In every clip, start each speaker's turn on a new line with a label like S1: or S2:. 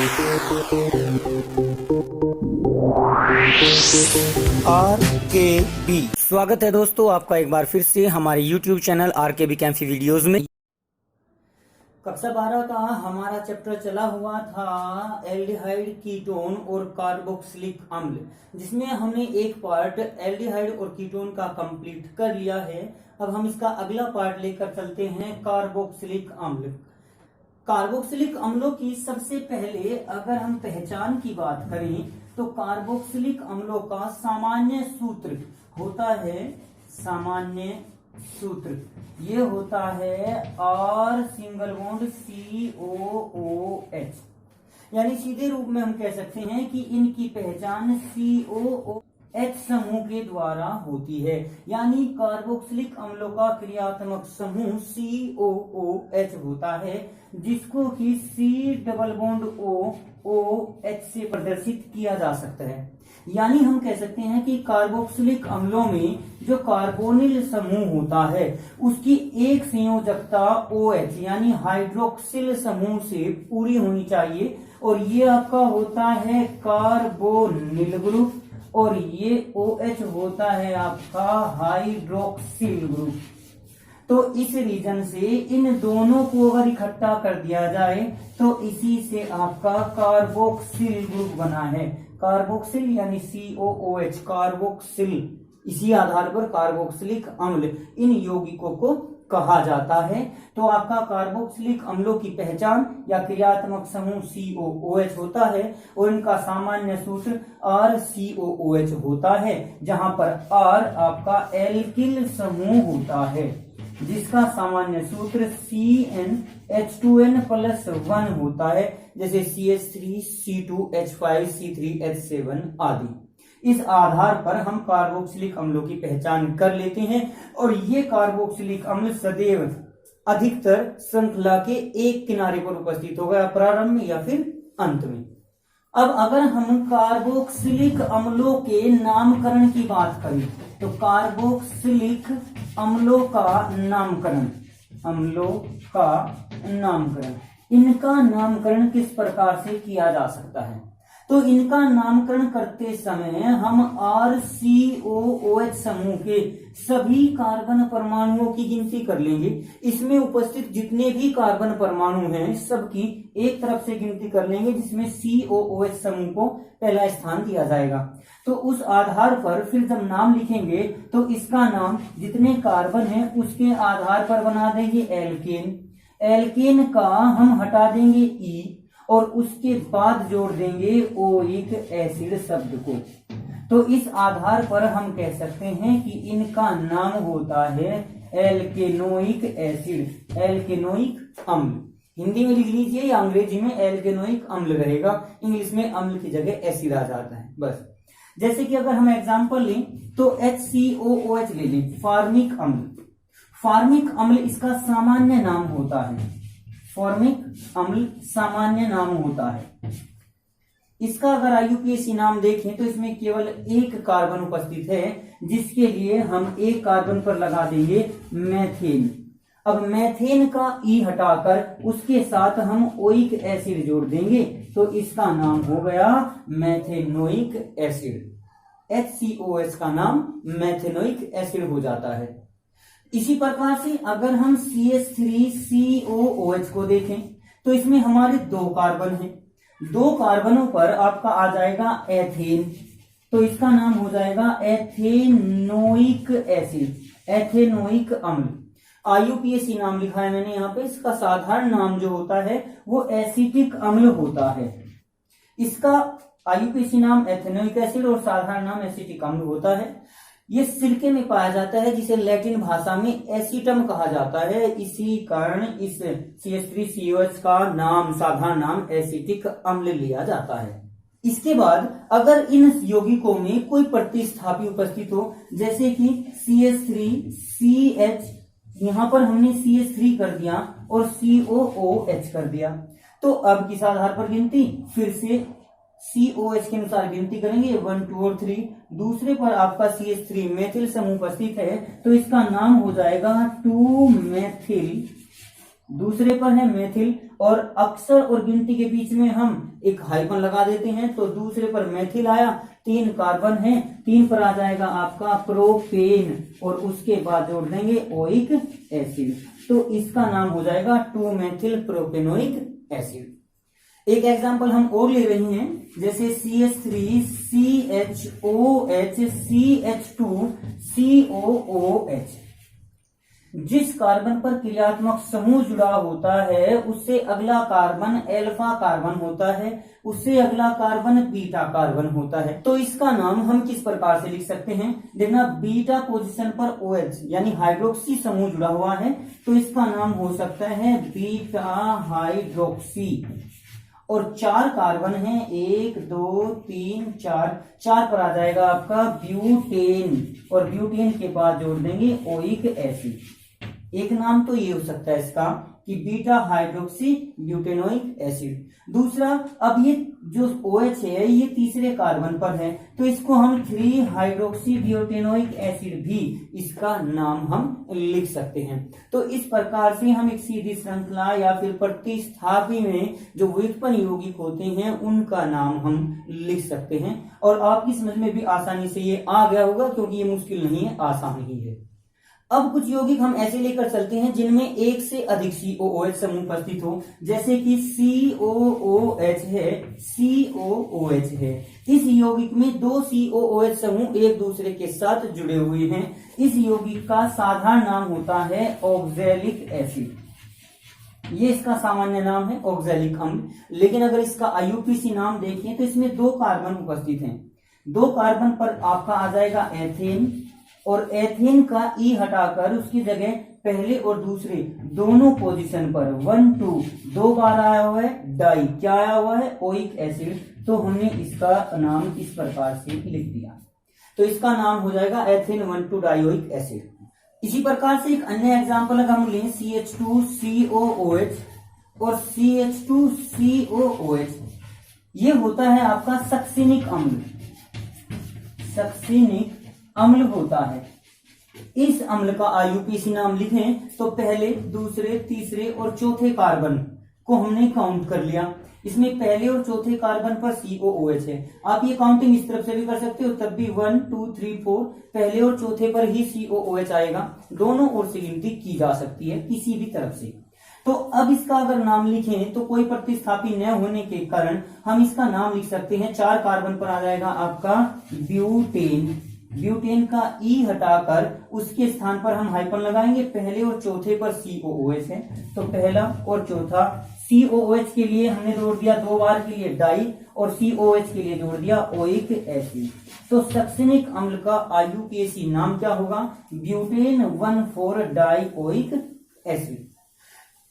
S1: RKB स्वागत है दोस्तों आपका एक बार फिर से हमारे YouTube चैनल RKB कैंफी वीडियोस में। कक्षा 12 का हमारा चैप्टर चला हुआ था एल्डिहाइड कीटोन और कार्बोक्सिलिक अम्ल, जिसमें हमने एक पार्ट एल्डिहाइड और कीटोन का कंप्लीट कर लिया है। अब हम इसका अगला पार्ट लेकर चलते हैं कार्बोक्सिलिक अम्ल। कार्बोक्सिलिक अम्लों की सबसे पहले अगर हम पहचान की बात करें तो कार्बोक्सिलिक अम्लों का सामान्य सूत्र होता है, सामान्य सूत्र ये होता है R सिंगल बॉन्ड COOH, यानी सीधे रूप में हम कह सकते हैं कि इनकी पहचान COOH समूह के द्वारा होती है। यानी कार्बोक्सिलिक अम्लों का क्रियात्मक समूह COOH होता है, जिसको कि C डबल बॉन्ड OH से प्रदर्शित किया जा सकता है। यानी हम कह सकते हैं कि कार्बोक्सिलिक अम्लों में जो कार्बोनिल समूह होता है उसकी एक संयोजकता OH यानी हाइड्रोक्सिल समूह से पूरी होनी चाहिए, और ये आपका होता है कार्बोनिल ग्रुप, और ये OH होता है आपका हाइड्रोक्सिल ग्रुप। तो इस रीजन से इन दोनों को अगर इकट्ठा कर दिया जाए तो इसी से आपका कार्बोक्सिल ग्रुप बना है। कार्बोक्सिल यानी COOH कार्बोक्सिल, इसी आधार पर कार्बोक्सिलिक अम्ल इन यौगिकों को कहा जाता है। तो आपका कार्बोक्सिलिक अम्लों की पहचान या क्रियात्मक समूह COOH होता है, और इनका सामान्य सूत्र RCOOH होता है, जहां पर R आपका एल्किल समूह होता है, जिसका सामान्य सूत्र CnH2n+1 होता है, जैसे CH3, C2H5, C3H7 आदि। इस आधार पर हम कार्बोक्सिलिक अम्लों की पहचान कर लेते हैं, और ये कार्बोक्सिलिक अम्ल सदैव अधिकतर श्रृंखला के एक किनारे पर उपस्थित होगा, प्रारंभ में या फिर अंत में। अब अगर हम कार्बोक्सिलिक अम्लों के नामकरण की बात करें तो कार्बोक्सिलिक अम्लों का नामकरण, अम्लों का नामकरण, इनका नामकरण किस प्रकार से किया जा सकता है? तो इनका नामकरण करते समय हम RCOOH समूह के सभी कार्बन परमाणुओं की गिनती कर लेंगे। इसमें उपस्थित जितने भी कार्बन परमाणु हैं सबकी एक तरफ से गिनती कर लेंगे, जिसमें COOH समूह को पहला स्थान दिया जाएगा। तो उस आधार पर फिर जब नाम लिखेंगे तो इसका नाम जितने कार्बन है उसके आधार पर बना देंगे एल्केन। एल्केन का हम हटा देंगे E, और उसके बाद जोड़ देंगे ओइक एसिड शब्द को। तो इस आधार पर हम कह सकते हैं कि इनका नाम होता है एल्केनोइक एसिड, एल्केनोइक अम्ल। हिंदी में लिख लीजिए या अंग्रेजी में एल्केनोइक अम्ल रहेगा, इंग्लिश में अम्ल की जगह एसिड आ जाता है बस। जैसे कि अगर हम एग्जांपल लें तो HCOOH ले लें, फार्मिक अम्ल। फार्मिक अम्ल इसका सामान्य नाम होता है, फॉर्मिक अम्ल सामान्य नाम होता है। इसका अगर IUPAC नाम देखें तो इसमें केवल एक कार्बन उपस्थित है, जिसके लिए हम एक कार्बन पर लगा देंगे मेथेन। अब मेथेन का E हटाकर उसके साथ हम ओइक एसिड जोड़ देंगे तो इसका नाम हो गया मेथेनोइक एसिड। HCOH का नाम मेथेनोइक एसिड हो जाता है। इसी प्रकार से अगर हम CH3COOH को देखें तो इसमें हमारे दो कार्बन हैं, दो कार्बनों पर आपका आ जाएगा एथेन, तो इसका नाम हो जाएगा एथेनोइक एसिड, एथेनोइक अम्ल। IUPAC नाम लिखा है मैंने यहाँ पे, इसका साधारण नाम जो होता है वो एसिटिक अम्ल होता है। इसका IUPAC नाम एथेनोइक एसिड और साधारण नाम एसिटिक अम्ल होता है। ये सिरके में पाया जाता है, जिसे लैटिन भाषा में एसिटम कहा जाता है। इसी कारण इस CH3COH का नाम, साधारण नाम एसिटिक अम्ल लिया जाता है। इसके बाद अगर इन यौगिकों में कोई प्रतिस्थापी उपस्थित हो, जैसे कि CH3CH, यहां पर हमने CH3 कर दिया और COOH कर दिया, तो अब किस आधार पर गिनती? फिर से COH के अनुसार गिनती करेंगे 1, 2 और 3। दूसरे पर आपका CH3 मेथिल समूह उपस्थित है तो इसका नाम हो जाएगा 2 मेथिल। दूसरे पर है मेथिल, और अक्षर और गिनती के बीच में हम एक हाइफन लगा देते हैं, तो दूसरे पर मेथिल आया, 3 कार्बन है, 3 पर आ जाएगा आपका प्रोपेन और उसके बाद जोड़ देंगे ओइक एसिड, तो इसका नाम हो जाएगा 2 मेथिल प्रोपेनोइक एसिड। एक एग्जांपल हम और ले रहे हैं, जैसे CH3 CHOH CH2 COOH। जिस कार्बन पर क्रियात्मक समूह जुड़ा होता है उससे अगला कार्बन अल्फा कार्बन होता है, उससे अगला कार्बन बीटा कार्बन होता है। तो इसका नाम हम किस प्रकार से लिख सकते हैं, देखना बीटा पोजीशन पर OH यानी हाइड्रोक्सी समूह जुड़ा हुआ है, तो इसका नाम हो सकता है बीटा हाइड्रोक्सी। और 4 कार्बन है, 1 2 3 4 पर आ जाएगा आपका ब्यूटेन और ब्यूटेन के बाद जोड़ देंगे ओइक एसिड। एक नाम तो ये हो सकता है इसका कि बीटा हाइड्रोक्सी ब्यूटेनोइक एसिड। दूसरा, अब ये जो OH है ये तीसरे कार्बन पर है, तो इसको हम 3 हाइड्रोक्सी ब्यूटेनोइक एसिड भी इसका नाम हम लिख सकते हैं। तो इस प्रकार से हम एक सीधी श्रृंखला या फिर प्रतिस्थापी में जो व्युत्पन्न यौगिक होते हैं उनका नाम हम लिख सकते हैं। और आपकी समझ में भी आसानी से ये आ गया होगा, क्योंकि ये मुश्किल नहीं है, आसान ही है। अब कुछ यौगिक हम ऐसे लेकर चलते हैं जिनमें एक से अधिक COOH समूह उपस्थित हो, जैसे कि COOH है, COOH है। इस यौगिक में 2 COOH समूह एक दूसरे के साथ जुड़े हुए हैं। इस यौगिक का साधारण नाम होता है ऑक्सैलिक एसिड, ये इसका सामान्य नाम है ऑक्सैलिक अम्ल। लेकिन अगर इसका IUPAC नाम देखें तो इसमें 2 कार्बन उपस्थित हैं। 2 कार्बन पर आपका आ जाएगा एथेन, और एथेन का ई हटाकर उसकी जगह पहले और दूसरे दोनों पोजीशन पर 1 2 2 बार आया हुआ है डाई, क्या आया हुआ है ओइक एसिड, तो हमने इसका नाम इस प्रकार से लिख दिया। तो इसका नाम हो जाएगा एथेन 1,2 डाइओइक एसिड। इसी प्रकार से एक अन्य एग्जांपल अगर हम लें CH2COOH और CH2COOH, ये होता है आपका सक्सिनिक अम्ल, सक्सिनिक अम्ल होता है। इस अम्ल का IUPAC नाम लिखें तो पहले, दूसरे, तीसरे और चौथे कार्बन को हमने काउंट कर लिया। इसमें पहले और चौथे कार्बन पर COOH है। आप ये काउंटिंग इस तरफ से भी कर सकते हो, तब भी 1 2 3 4 पहले और चौथे पर ही COOH आएगा। दोनों ओर से गिनती की जा सकती है किसी भी तरफ से। तो अब इसका अगर नाम लिखें तो कोई प्रतिस्थापी न होने के कारण हम इसका नाम लिख सकते हैं। 4 कार्बन पर आ जाएगा आपका ब्यूटेन। ब्यूटेन का ई हटाकर उसके स्थान पर हम हाइफन लगाएंगे। पहले और चौथे पर COOH है, तो पहला और चौथा। COOH के लिए हमने जोड़ दिया 2 बार के लिए डाई, और COOH के लिए जोड़ दिया ओइक एसिड। तो सक्सिनिक अम्ल का IUPAC नाम क्या होगा, ब्यूटेन 1,4 डाइओइक एसिड।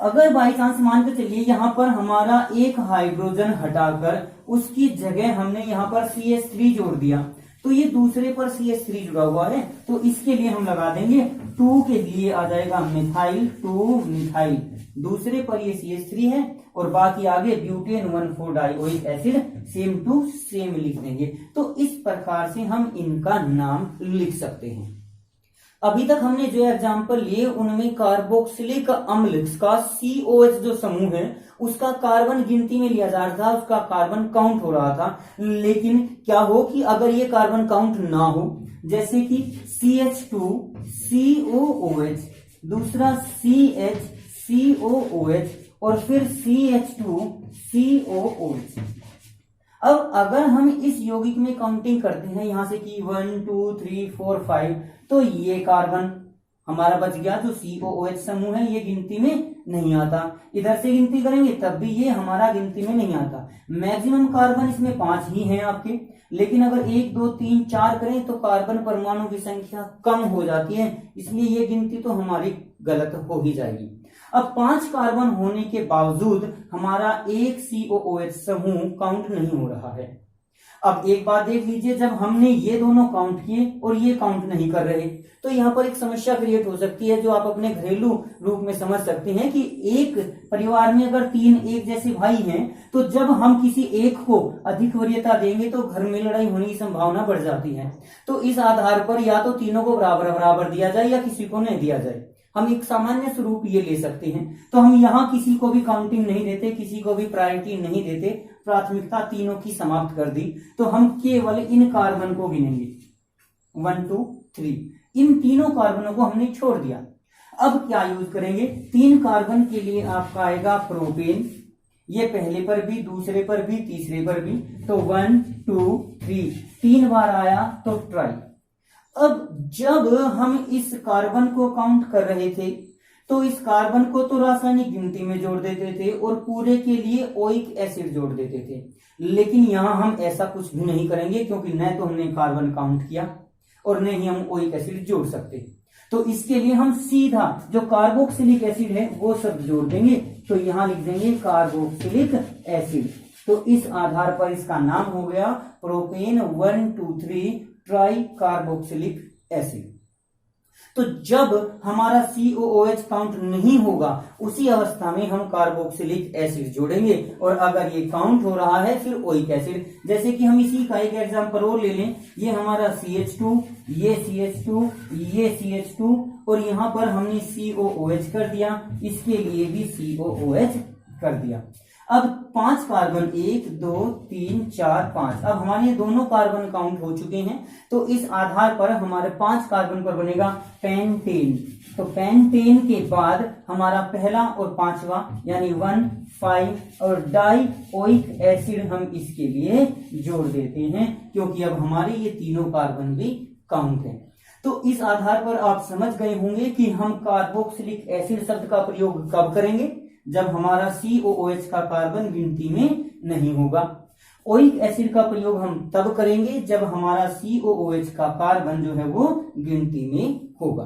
S1: अगर बाई चांस मान के चलिए यहाँ पर हमारा एक हाइड्रोजन हटाकर उसकी जगह हमने यहाँ पर CH3 जोड़ दिया, तो ये दूसरे पर CH3 जुड़ा हुआ है, तो इसके लिए हम लगा देंगे 2 के लिए आ जाएगा मिथाइल 2 मिथाइल। दूसरे पर ये CH3 है और बाकी आगे butane 1,4 dioic acid same to same लिख देंगे। तो इस प्रकार से हम इनका नाम लिख सकते हैं। अभी तक हमने जो एग्जाम्पल लिए उनमें कार्बोक्सिलिक अम्ल का COH जो समूह है उसका कार्बन गिनती में लिया जा रहा था, उसका कार्बन काउंट हो रहा था। लेकिन क्या हो कि अगर ये कार्बन काउंट ना हो, जैसे कि CH2COOH, दूसरा CHCOOH और फिर CH2COOH। अब अगर हम इस यौगिक में काउंटिंग करते हैं यहां से कि 1 2 3 4 5, तो ये कार्बन हमारा बच गया जो COOH समूह है, ये गिनती में नहीं आता। इधर से गिनती करेंगे तब भी ये हमारा गिनती में नहीं आता। मैक्सिमम कार्बन इसमें 5 ही हैं आपके, लेकिन अगर 1 2 3 4 करें तो कार्बन परमाणु की संख्या कम हो जाती है, इसलिए ये गिनती तो हमारी गलत हो ही जाएगी। अब 5 कार्बन होने के बावजूद हमारा एक COOH समूह काउंट नहीं हो रहा है। अब एक बात देख लीजिए, जब हमने ये दोनों काउंट किए और ये काउंट नहीं कर रहे, तो यहाँ पर एक समस्या क्रिएट हो सकती है जो आप अपने घरेलू रूप में समझ सकते हैं कि एक परिवार में अगर 3 एक जैसे भाई हैं, तो जब हम किसी एक को अधिक वरीयता देंगे तो घर में लड़ाई होने की संभावना बढ़ जाती है। तो इस आधार पर या तो तीनों को बराबर बराबर दिया जाए या किसी को नहीं दिया जाए। हम एक सामान्य स्वरूप ये ले सकते हैं। तो हम यहाँ किसी को भी काउंटिंग नहीं देते, किसी को भी प्रायोरिटी नहीं देते, प्राथमिकता तीनों की समाप्त कर दी। तो हम केवल इन कार्बन को गिनेंगे 1 2 3, इन तीनों कार्बनों को हमने छोड़ दिया। अब क्या यूज करेंगे, 3 कार्बन के लिए आपका आएगा प्रोपेन, ये पहले पर भी, दूसरे पर भी, तीसरे पर भी, तो 1 2 3 3 बार आया तो ट्राई। अब जब हम इस कार्बन को काउंट कर रहे थे तो इस कार्बन को तो रासायनिक गिनती में जोड़ देते थे और पूरे के लिए ओइक एसिड जोड़ देते थे, लेकिन यहां हम ऐसा कुछ भी नहीं करेंगे क्योंकि न तो हमने कार्बन काउंट किया और न ही हम ओइक एसिड जोड़ सकते। तो इसके लिए हम सीधा जो कार्बोक्सिलिक एसिड है वो शब्द जोड़ देंगे, तो यहां लिख देंगे कार्बोक्सिलिक एसिड। तो इस आधार पर इसका नाम हो गया प्रोपेन 1 2 3 ट्राई कार्बोक्सिलिक एसिड। तो जब हमारा COOH काउंट नहीं होगा उसी अवस्था में हम कार्बोक्सिलिक एसिड जोड़ेंगे, और अगर ये काउंट हो रहा है फिर ओइक एसिड। जैसे कि हम इसी का एक एग्जांपल और ले लें, ये हमारा CH2, ये CH2, ये CH2 और यहाँ पर हमने COOH कर दिया, इसके लिए भी COOH कर दिया। अब 5 कार्बन 1 2 3 4 5, अब हमारे ये दोनों कार्बन काउंट हो चुके हैं। तो इस आधार पर हमारे 5 कार्बन पर बनेगा पेंटेन। तो पेंटेन के बाद हमारा पहला और 5वां यानी 1 5 और डाई ओइक एसिड हम इसके लिए जोड़ देते हैं, क्योंकि अब हमारे ये तीनों कार्बन भी काउंट है। तो इस आधार पर आप समझ गए होंगे कि हम कार्बोक्सिलिक एसिड शब्द का प्रयोग कब करेंगे, जब हमारा COOH का कार्बन गिनती में नहीं होगा। ओइक एसिड का प्रयोग हम तब करेंगे जब हमारा COOH का कार्बन जो है वो गिनती में होगा।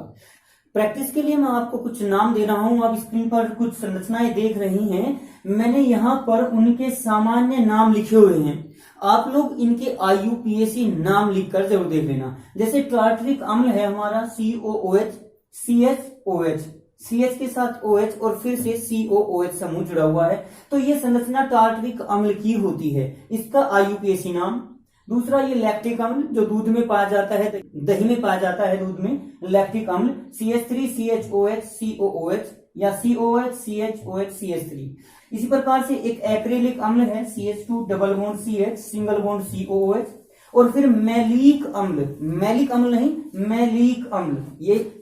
S1: प्रैक्टिस के लिए मैं आपको कुछ नाम दे रहा हूं, आप स्क्रीन पर कुछ संरचनाएं देख रही हैं, मैंने यहाँ पर उनके सामान्य नाम लिखे हुए हैं, आप लोग इनके IUPAC नाम लिखकर जरूर देख लेना। जैसे टार्टरिक अम्ल है हमारा COOH, CHOH, CH के साथ OH और फिर से COOH समूह जुड़ा हुआ है, तो ये संरचना टार्टरिक अम्ल की होती है, इसका IUPAC नाम। दूसरा ये लैक्टिक अम्ल जो दूध में पाया जाता है, दही में पाया जाता है, दूध में लैक्टिक अम्ल CH3CHOH COOH या COH CHOH CH3। इसी प्रकार से एक एक्रेलिक अम्ल है CH2 double bond CH single bond COOH। और फिर मैलिक अम्ल, मैलिक अम्ल नहीं मैलिक अम्ल, ये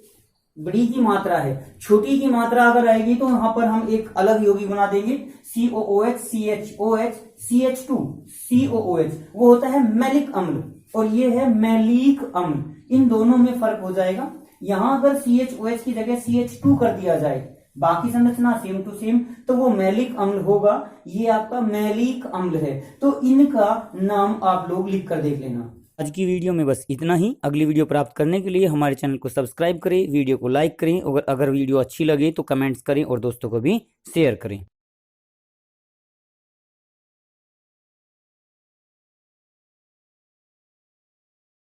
S1: बड़ी की मात्रा है, छोटी की मात्रा अगर आएगी तो यहाँ पर हम एक अलग यौगिक बना देंगे COOH CHOH CH2 COOH, वो होता है मैलिक अम्ल और ये है मैलिक अम्ल। इन दोनों में फर्क हो जाएगा, यहाँ अगर CHOH की जगह CH2 कर दिया जाए, बाकी संरचना सेम टू सेम, तो वो मैलिक अम्ल होगा, ये आपका मैलिक अम्ल है। तो इनका नाम आप लोग लिख कर देख लेना। आज की वीडियो में बस इतना ही। अगली वीडियो प्राप्त करने के लिए हमारे चैनल को सब्सक्राइब करें, वीडियो को लाइक करें और अगर वीडियो अच्छी लगे तो कमेंट्स करें और दोस्तों को भी शेयर करें।